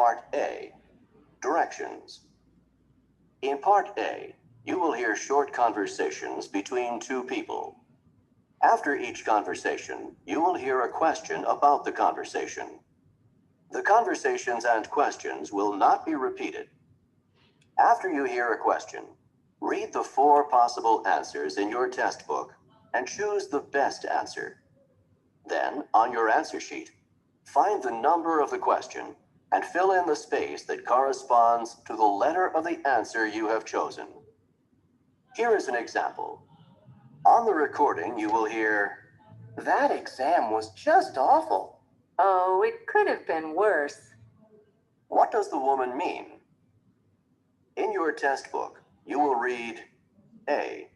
Part A, Directions. In Part A, you will hear short conversations between two people. After each conversation, you will hear a question about the conversation. The conversations and questions will not be repeated. After you hear a question, read the 4 possible answers in your test book and choose the best answer. Then, on your answer sheet, find the number of the question and fill in the space that corresponds to the letter of the answer you have chosen. Here is an example. On the recording, you will hear, "That exam was just awful." Oh, it could have been worse. What does the woman mean? In your test book, you will read, A,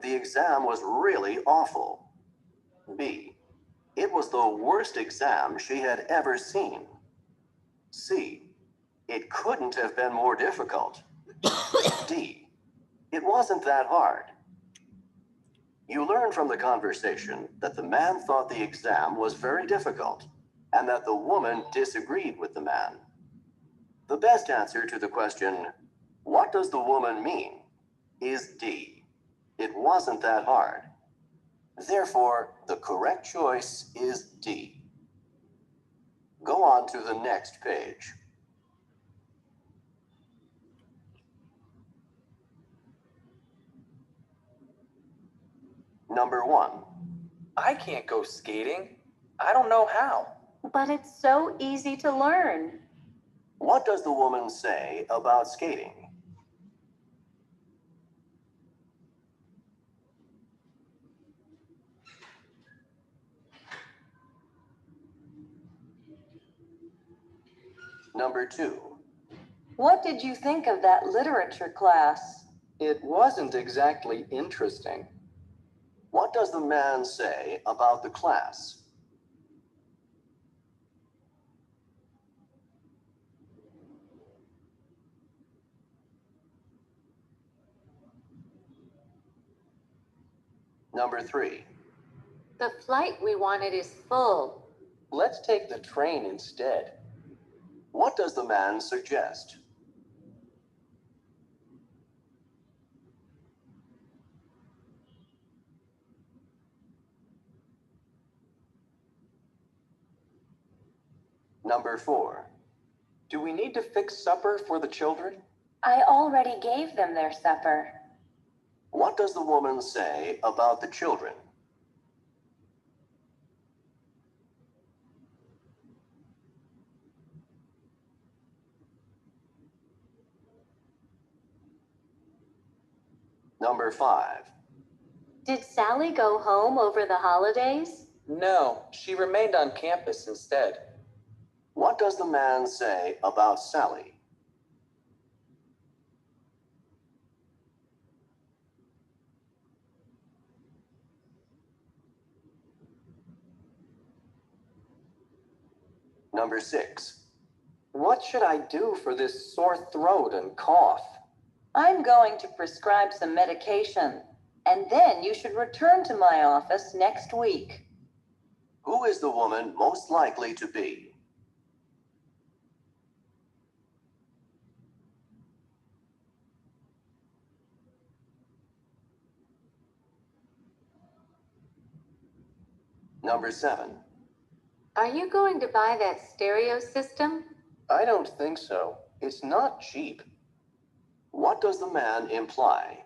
the exam was really awful. B, it was the worst exam she had ever seen. C, it couldn't have been more difficult. D, it wasn't that hard. You learn from the conversation that the man thought the exam was very difficult and that the woman disagreed with the man. The best answer to the question, "What does the woman mean?" is D. It wasn't that hard. Therefore, the correct choice is D. Go on to the next page. Number 1. I can't go skating. I don't know how. But it's so easy to learn. What does the woman say about skating? Number 2. What did you think of that literature class? It wasn't exactly interesting. What does the man say about the class? Number 3. The flight we wanted is full. Let's take the train instead. What does the man suggest? Number 4. Do we need to fix supper for the children? I already gave them their supper. What does the woman say about the children? Number 5. Did Sally go home over the holidays? No, she remained on campus instead. What does the man say about Sally? Number 6. What should I do for this sore throat and cough? I'm going to prescribe some medication, and then you should return to my office next week. Who is the woman most likely to be? Number 7. Are you going to buy that stereo system? I don't think so. It's not cheap. What does the man imply?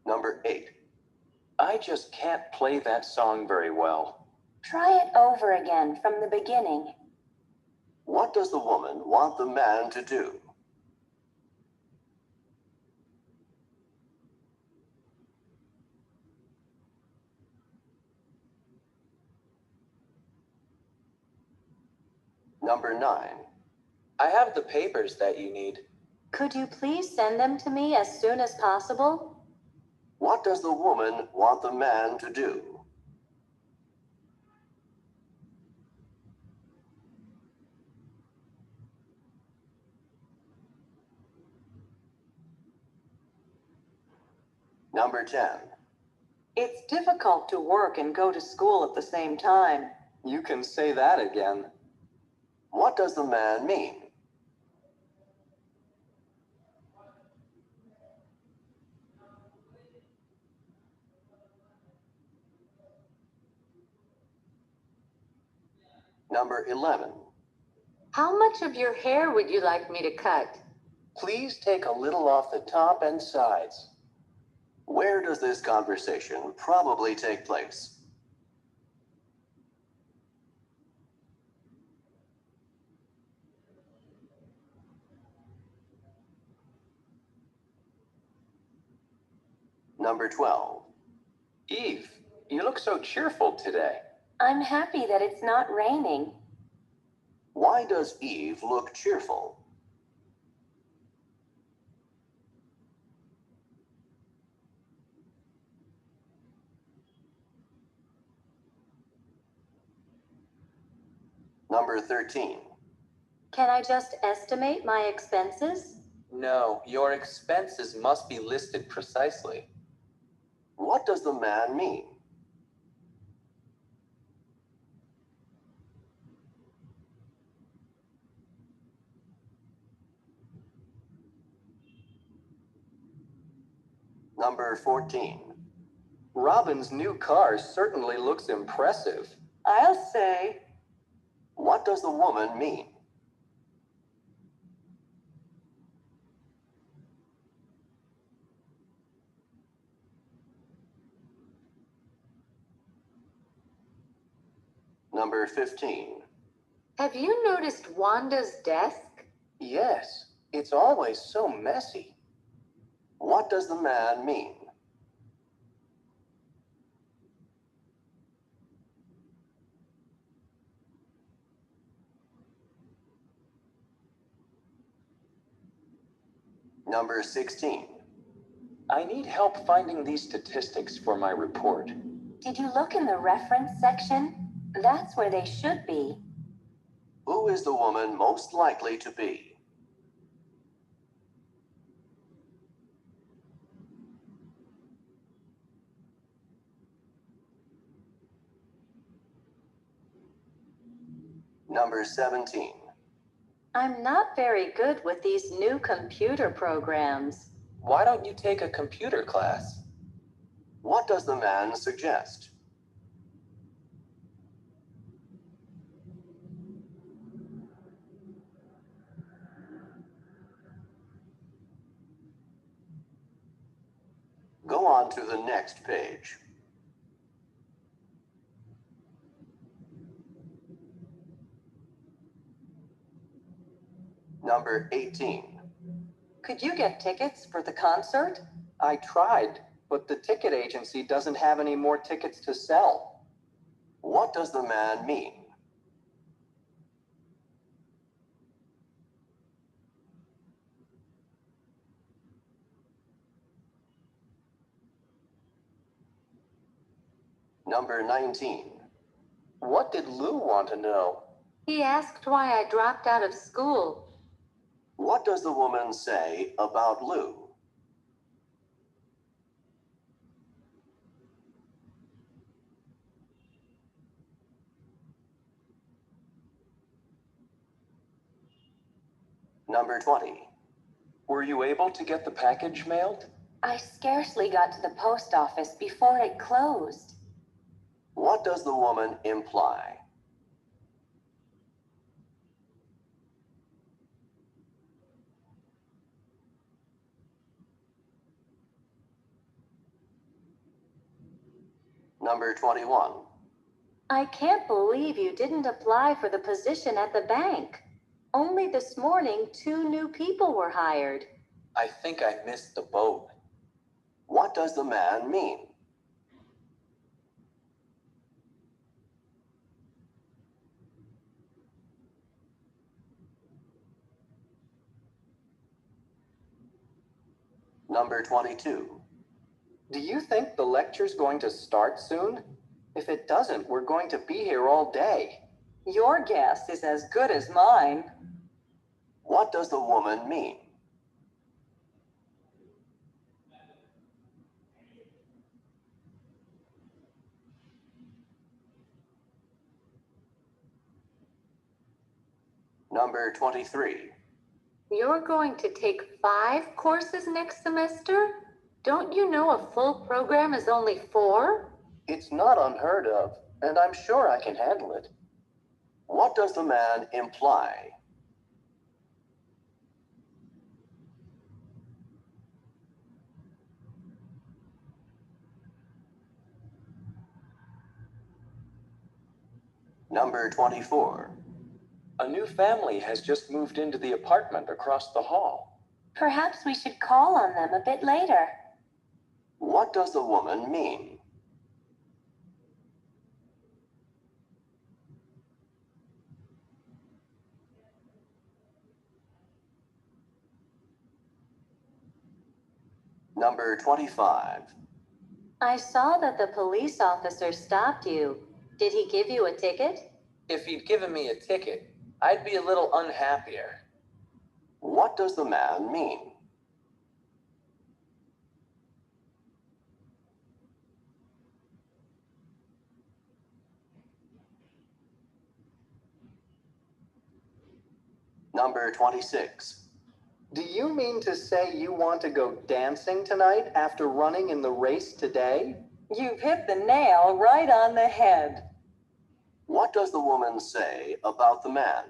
Number 8. I just can't play that song very well. Try it over again from the beginning. What does the woman want the man to do? Number 9. I have the papers that you need. Could you please send them to me as soon as possible? What does the woman want the man to do? Number 10. It's difficult to work and go to school at the same time. You can say that again. What does the man mean? Number 11. How much of your hair would you like me to cut? Please take a little off the top and sides. Where does this conversation probably take place? Number 12. Eve, you look so cheerful today. I'm happy that it's not raining. Why does Eve look cheerful? Number 13. Can I just estimate my expenses? No, your expenses must be listed precisely. What does the man mean? Number 14. Robin's new car certainly looks impressive. I'll say, What does the woman mean? Number 15. Have you noticed Wanda's desk? Yes, it's always so messy. What does the man mean? Number 16. I need help finding these statistics for my report. Did you look in the reference section? That's where they should be. Who is the woman most likely to be? Number 17. I'm not very good with these new computer programs. Why don't you take a computer class? What does the man suggest? Go on to the next page. Number 18. could you get tickets for the concert? I tried, but the ticket agency doesn't have any more tickets to sell. What does the man mean? Number 19. What did Lou want to know? He asked why I dropped out of school. What does the woman say about Lou? Number 20. Were you able to get the package mailed? I scarcely got to the post office before it closed. What does the woman imply? Number 21. I can't believe you didn't apply for the position at the bank. Only this morning, 2 new people were hired. I think I missed the boat. What does the man mean? Number 22. Do you think the lecture's going to start soon? If it doesn't, we're going to be here all day. Your guess is as good as mine. What does the woman mean? Number 23. You're going to take 5 courses next semester? Don't you know a full program is only 4? It's not unheard of, and I'm sure I can handle it. What does the man imply? Number 24. A new family has just moved into the apartment across the hall. Perhaps we should call on them a bit later. What does the woman mean? Number 25. I saw that the police officer stopped you. Did he give you a ticket? If he'd given me a ticket, I'd be a little unhappier. What does the man mean? Number 26. Do you mean to say you want to go dancing tonight after running in the race today? You've hit the nail right on the head. What does the woman say about the man?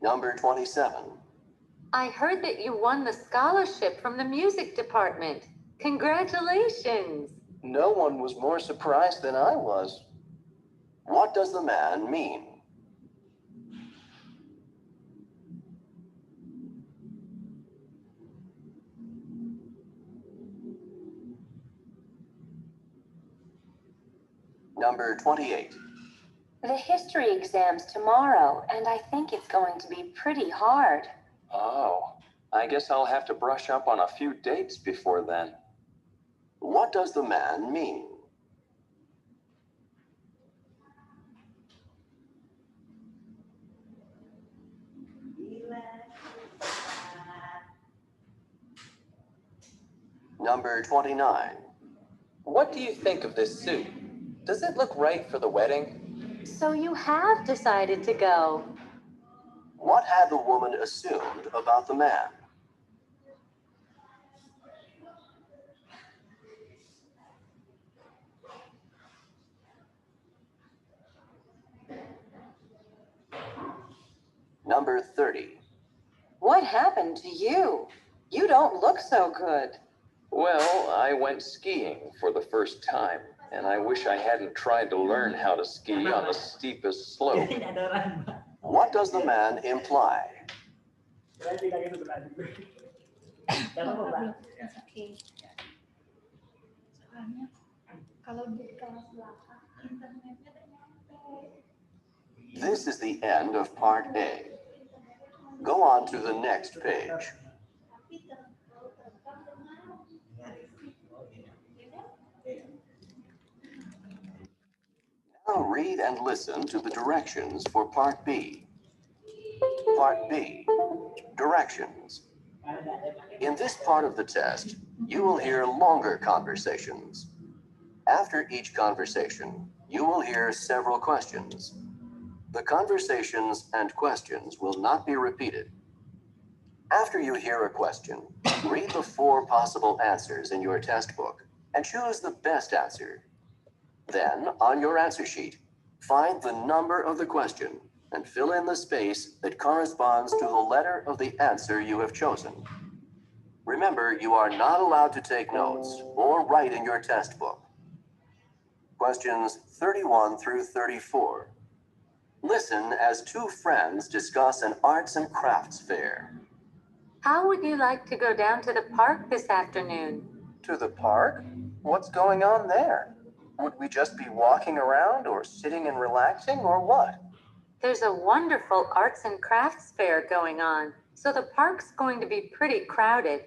Number 27. I heard that you won the scholarship from the music department. Congratulations! No one was more surprised than I was. What does the man mean? Number 28. The history exam's tomorrow, and I think it's going to be pretty hard. Oh, I guess I'll have to brush up on a few dates before then. What does the man mean? Number 29. What do you think of this suit? Does it look right for the wedding? So you have decided to go. What had the woman assumed about the man? Number 30. What happened to you? You don't look so good. Well, I went skiing for the first time, and I wish I hadn't tried to learn how to ski on the steepest slope. What does the man imply? This is the end of part A. Go on to the next page. Now read and listen to the directions for part B. Part B, directions. In this part of the test, you will hear longer conversations. After each conversation, you will hear several questions. The conversations and questions will not be repeated. After you hear a question, read the 4 possible answers in your test book and choose the best answer. Then, on your answer sheet, find the number of the question and fill in the space that corresponds to the letter of the answer you have chosen. Remember, you are not allowed to take notes or write in your test book. Questions 31 through 34. Listen as 2 friends discuss an arts and crafts fair. How would you like to go down to the park this afternoon? To the park? What's going on there? Would we just be walking around or sitting and relaxing or what? There's a wonderful arts and crafts fair going on, so the park's going to be pretty crowded.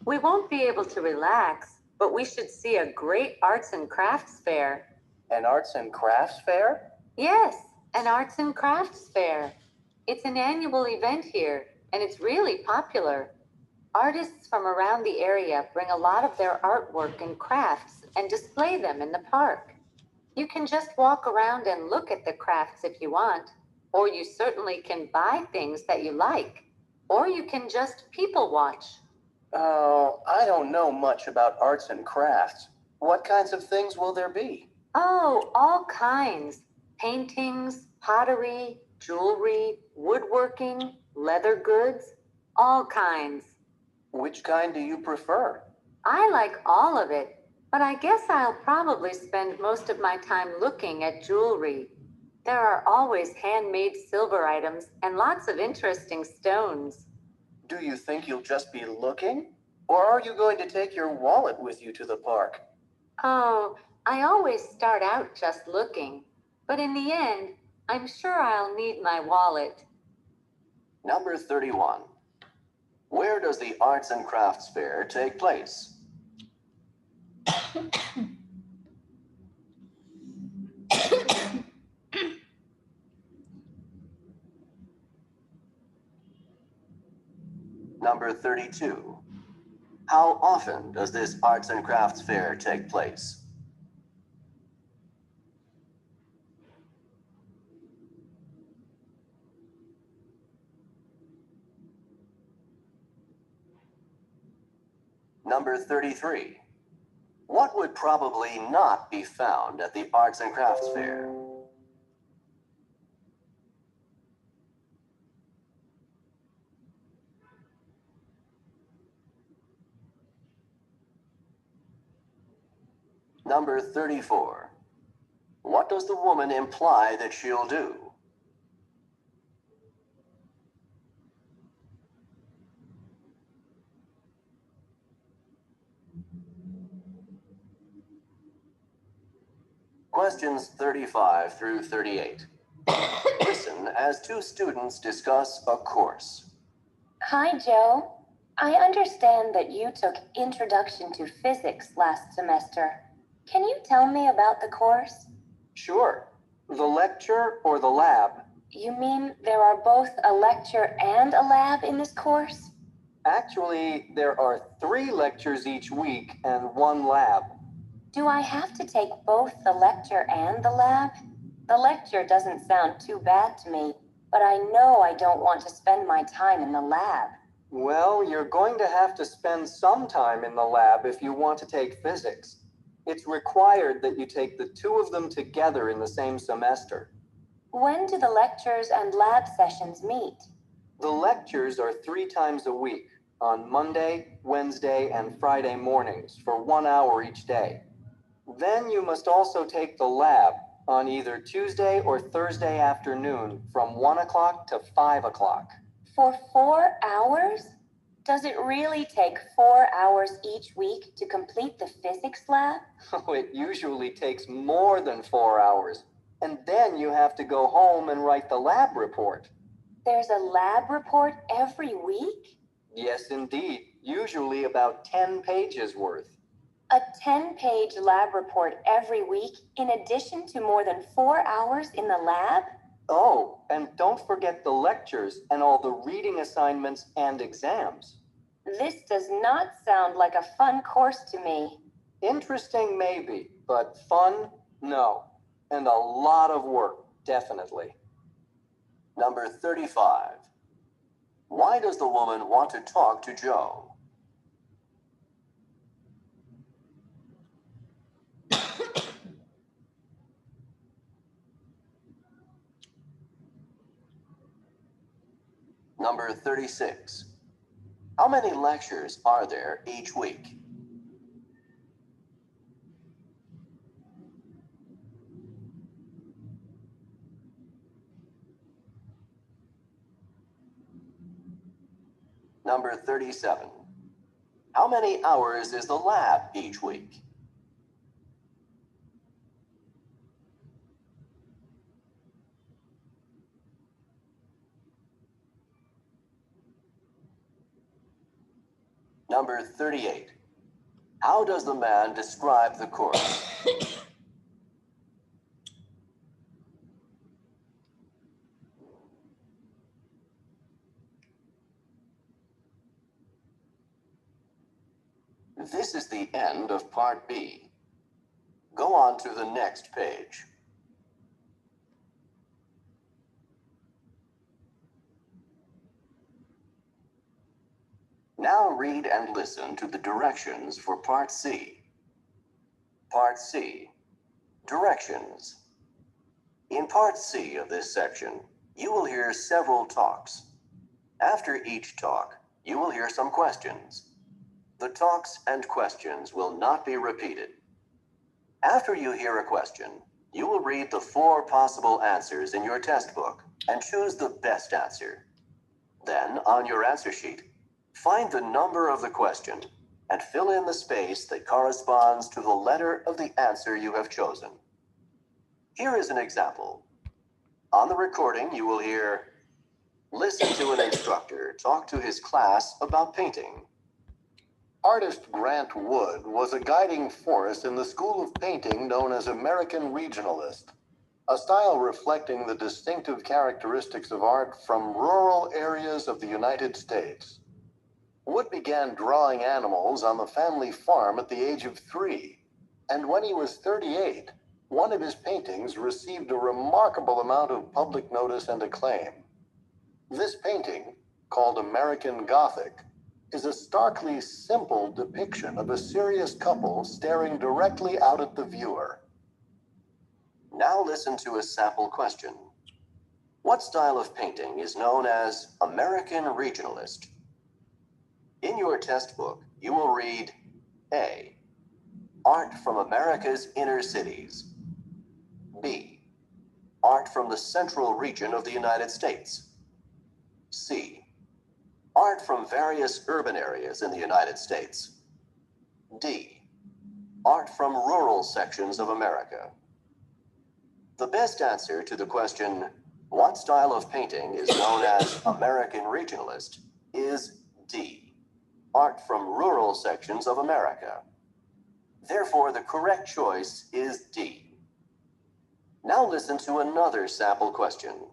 We won't be able to relax, but we should see a great arts and crafts fair. An arts and crafts fair? Yes, an arts and crafts fair. It's an annual event here, and it's really popular. Artists from around the area bring a lot of their artwork and crafts and display them in the park. You can just walk around and look at the crafts if you want, or you certainly can buy things that you like, or you can just people watch. Oh, I don't know much about arts and crafts. What kinds of things will there be? Oh, all kinds. Paintings, pottery, jewelry, woodworking, leather goods, all kinds. Which kind do you prefer? I like all of it, but I guess I'll probably spend most of my time looking at jewelry. There are always handmade silver items and lots of interesting stones. Do you think you'll just be looking? Or are you going to take your wallet with you to the park? Oh, I always start out just looking, but in the end, I'm sure I'll need my wallet. Number 31. Where does the Arts and Crafts Fair take place? Number 32. How often does this Arts and Crafts Fair take place? Number 33. What would probably not be found at the Arts and Crafts Fair? Number 34. What does the woman imply that she'll do? Questions 35 through 38. Listen as two students discuss a course. Hi, Joe. I understand that you took Introduction to Physics last semester. Can you tell me about the course? Sure. The lecture or the lab? You mean there are both a lecture and a lab in this course? Actually, there are 3 lectures each week and 1 lab. Do I have to take both the lecture and the lab? The lecture doesn't sound too bad to me, but I know I don't want to spend my time in the lab. Well, you're going to have to spend some time in the lab if you want to take physics. It's required that you take the 2 of them together in the same semester. When do the lectures and lab sessions meet? The lectures are 3 times a week, on Monday, Wednesday, and Friday mornings for 1 hour each day. Then you must also take the lab on either Tuesday or Thursday afternoon from 1 o'clock to 5 o'clock. For 4 hours? Does it really take 4 hours each week to complete the physics lab? Oh, it usually takes more than 4 hours. And then you have to go home and write the lab report. There's a lab report every week? Yes, indeed. Usually about 10 pages worth. A 10-page lab report every week in addition to more than 4 hours in the lab? Oh, and don't forget the lectures and all the reading assignments and exams. This does not sound like a fun course to me. Interesting, maybe, but fun, no. And a lot of work, definitely. Number 35. Why does the woman want to talk to Joe? Number 36. How many lectures are there each week? Number 37. How many hours is the lab each week? Number 38. How does the man describe the course? This is the end of Part B. Go on to the next page. Now read and listen to the directions for Part C. Part C. Directions. In Part C of this section, you will hear several talks. After each talk, you will hear some questions. The talks and questions will not be repeated. After you hear a question, you will read the 4 possible answers in your test book and choose the best answer. Then, on your answer sheet, find the number of the question and fill in the space that corresponds to the letter of the answer you have chosen. Here is an example. On the recording, you will hear, "Listen to an instructor talk to his class about painting." Artist Grant Wood was a guiding force in the school of painting known as American Regionalist, a style reflecting the distinctive characteristics of art from rural areas of the United States. Wood began drawing animals on the family farm at the age of 3, and when he was 38, one of his paintings received a remarkable amount of public notice and acclaim. This painting, called American Gothic, is a starkly simple depiction of a serious couple staring directly out at the viewer. Now listen to a sample question. What style of painting is known as American Regionalist? In your test book, you will read A. Art from America's inner cities. B. Art from the central region of the United States. C. Art from various urban areas in the United States. D. Art from rural sections of America. The best answer to the question, what style of painting is known as American Regionalist, is D. Art from rural sections of America. Therefore, the correct choice is D. Now listen to another sample question.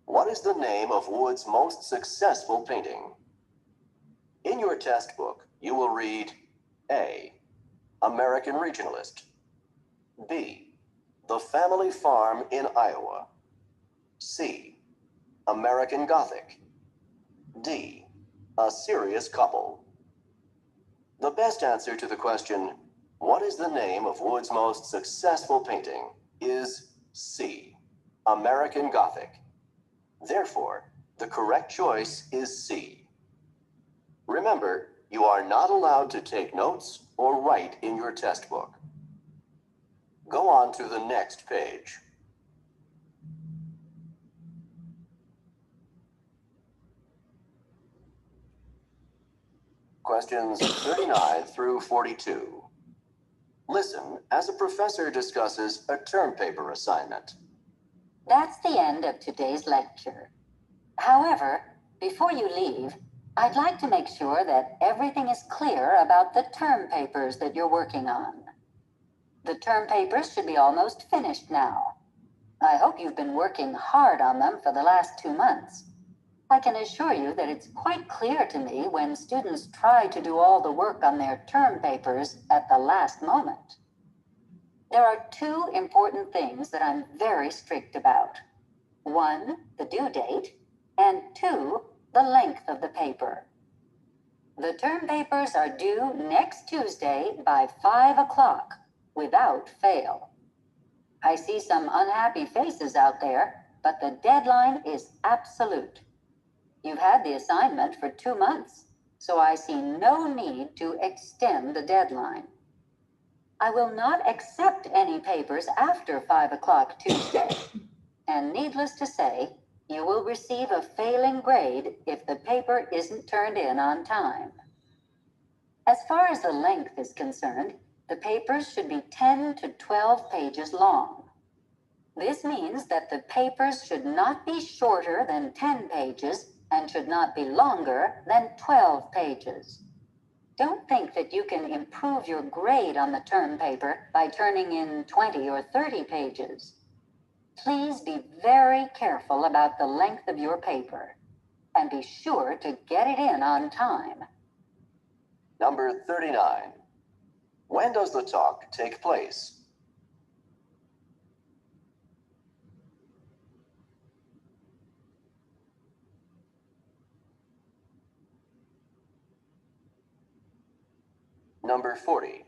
What is the name of Wood's most successful painting? In your test book, you will read A. American Regionalist. B. The Family Farm in Iowa. C. American Gothic. D. A Serious Couple. The best answer to the question, what is the name of Wood's most successful painting, is C. American Gothic. Therefore, the correct choice is C. Remember, you are not allowed to take notes or write in your test book. Go on to the next page. Questions 39 through 42. Listen as a professor discusses a term paper assignment. That's the end of today's lecture. However, before you leave, I'd like to make sure that everything is clear about the term papers that you're working on. The term papers should be almost finished now. I hope you've been working hard on them for the last 2 months. I can assure you that it's quite clear to me when students try to do all the work on their term papers at the last moment. There are 2 important things that I'm very strict about. 1, the due date, and 2, the length of the paper. The term papers are due next Tuesday by 5 o'clock, without fail. I see some unhappy faces out there, but the deadline is absolute. You've had the assignment for 2 months, so I see no need to extend the deadline. I will not accept any papers after 5 o'clock Tuesday, and needless to say, you will receive a failing grade if the paper isn't turned in on time. As far as the length is concerned, the papers should be 10 to 12 pages long. This means that the papers should not be shorter than 10 pages and should not be longer than 12 pages. Don't think that you can improve your grade on the term paper by turning in 20 or 30 pages. Please be very careful about the length of your paper and be sure to get it in on time. Number 39. When does the talk take place? Number 40.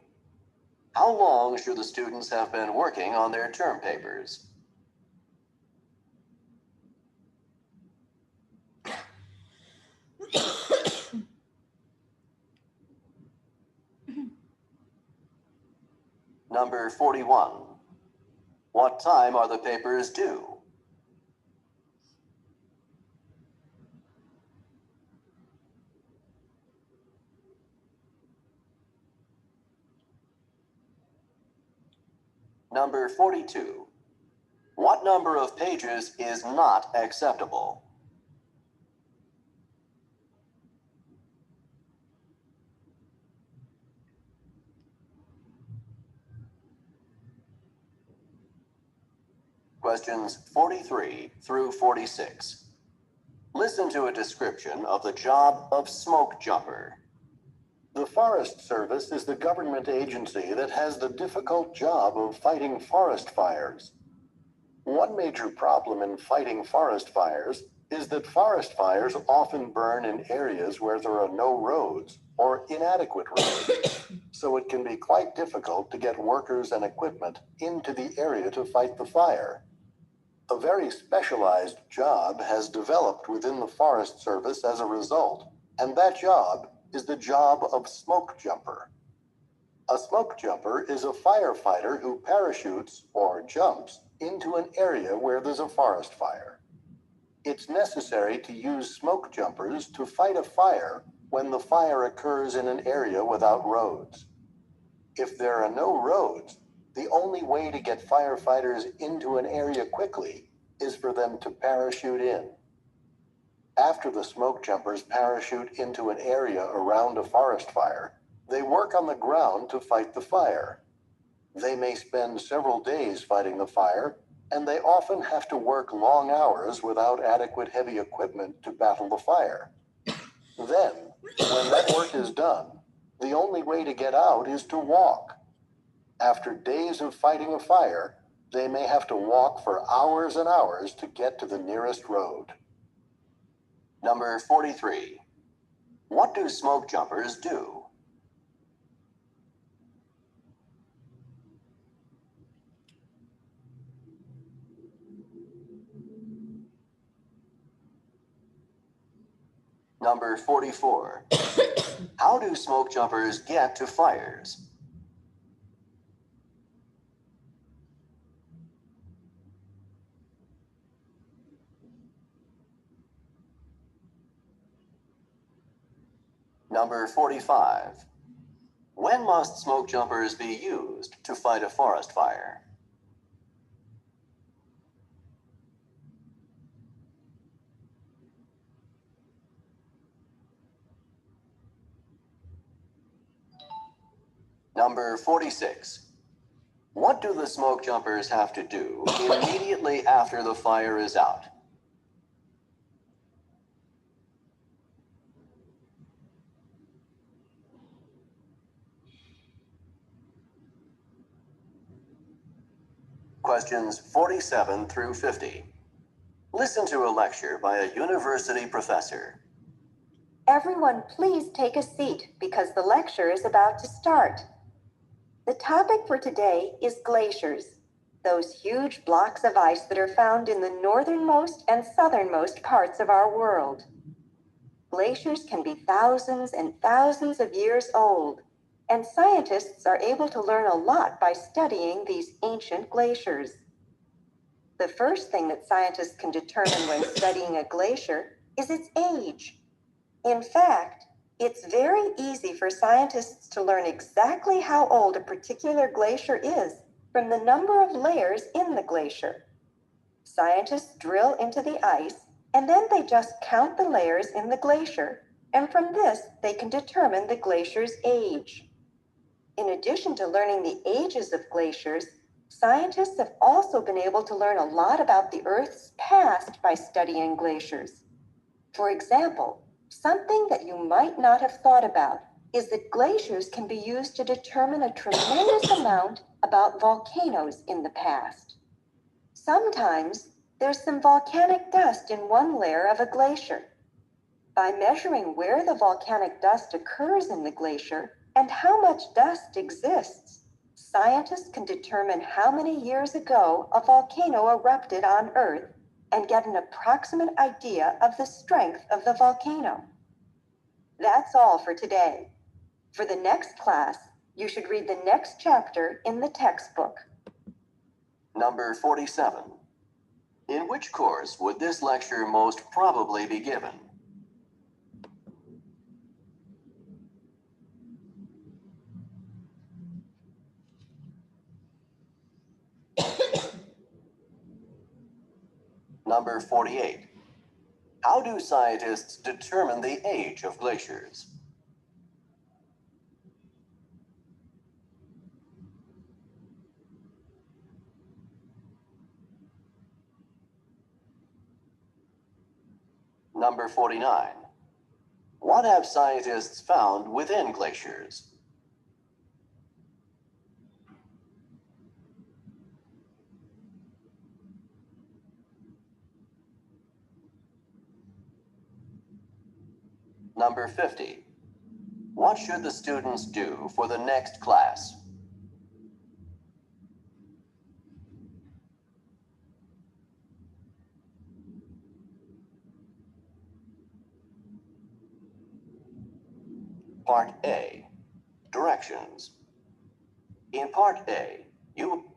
How long should the students have been working on their term papers? Number 41. What time are the papers due? Number 42. What number of pages is not acceptable? Questions 43 through 46. Listen to a description of the job of smoke jumper. The Forest Service is the government agency that has the difficult job of fighting forest fires. One major problem in fighting forest fires is that forest fires often burn in areas where there are no roads or inadequate roads, so it can be quite difficult to get workers and equipment into the area to fight the fire. A very specialized job has developed within the Forest Service as a result, and that job is the job of smoke jumper. A smoke jumper is a firefighter who parachutes or jumps into an area where there's a forest fire. It's necessary to use smoke jumpers to fight a fire when the fire occurs in an area without roads. If there are no roads, the only way to get firefighters into an area quickly is for them to parachute in. After the smoke jumpers parachute into an area around a forest fire, they work on the ground to fight the fire. They may spend several days fighting the fire, and they often have to work long hours without adequate heavy equipment to battle the fire. Then, when that work is done, the only way to get out is to walk. After days of fighting a fire, they may have to walk for hours and hours to get to the nearest road. Number 43. What do smoke jumpers do? Number 44. How do smoke jumpers get to fires? Number 45. When must smoke jumpers be used to fight a forest fire? Number 46. What do the smoke jumpers have to do immediately after the fire is out? Questions 47 through 50. Listen to a lecture by a university professor. Everyone, please take a seat because the lecture is about to start. The topic for today is glaciers, those huge blocks of ice that are found in the northernmost and southernmost parts of our world. Glaciers can be thousands and thousands of years old, and scientists are able to learn a lot by studying these ancient glaciers. The first thing that scientists can determine when studying a glacier is its age. In fact, it's very easy for scientists to learn exactly how old a particular glacier is from the number of layers in the glacier. Scientists drill into the ice, and then they just count the layers in the glacier, and from this, they can determine the glacier's age. In addition to learning the ages of glaciers, scientists have also been able to learn a lot about the Earth's past by studying glaciers. For example, something that you might not have thought about is that glaciers can be used to determine a tremendous amount about volcanoes in the past. Sometimes there's some volcanic dust in one layer of a glacier. By measuring where the volcanic dust occurs in the glacier and how much dust exists, scientists can determine how many years ago a volcano erupted on Earth and get an approximate idea of the strength of the volcano. That's all for today. For the next class, you should read the next chapter in the textbook. Number 47. In which course would this lecture most probably be given? Number 48. How do scientists determine the age of glaciers? Number 49. What have scientists found within glaciers? Number 50. What should the students do for the next class? Part A, Directions. In Part A, you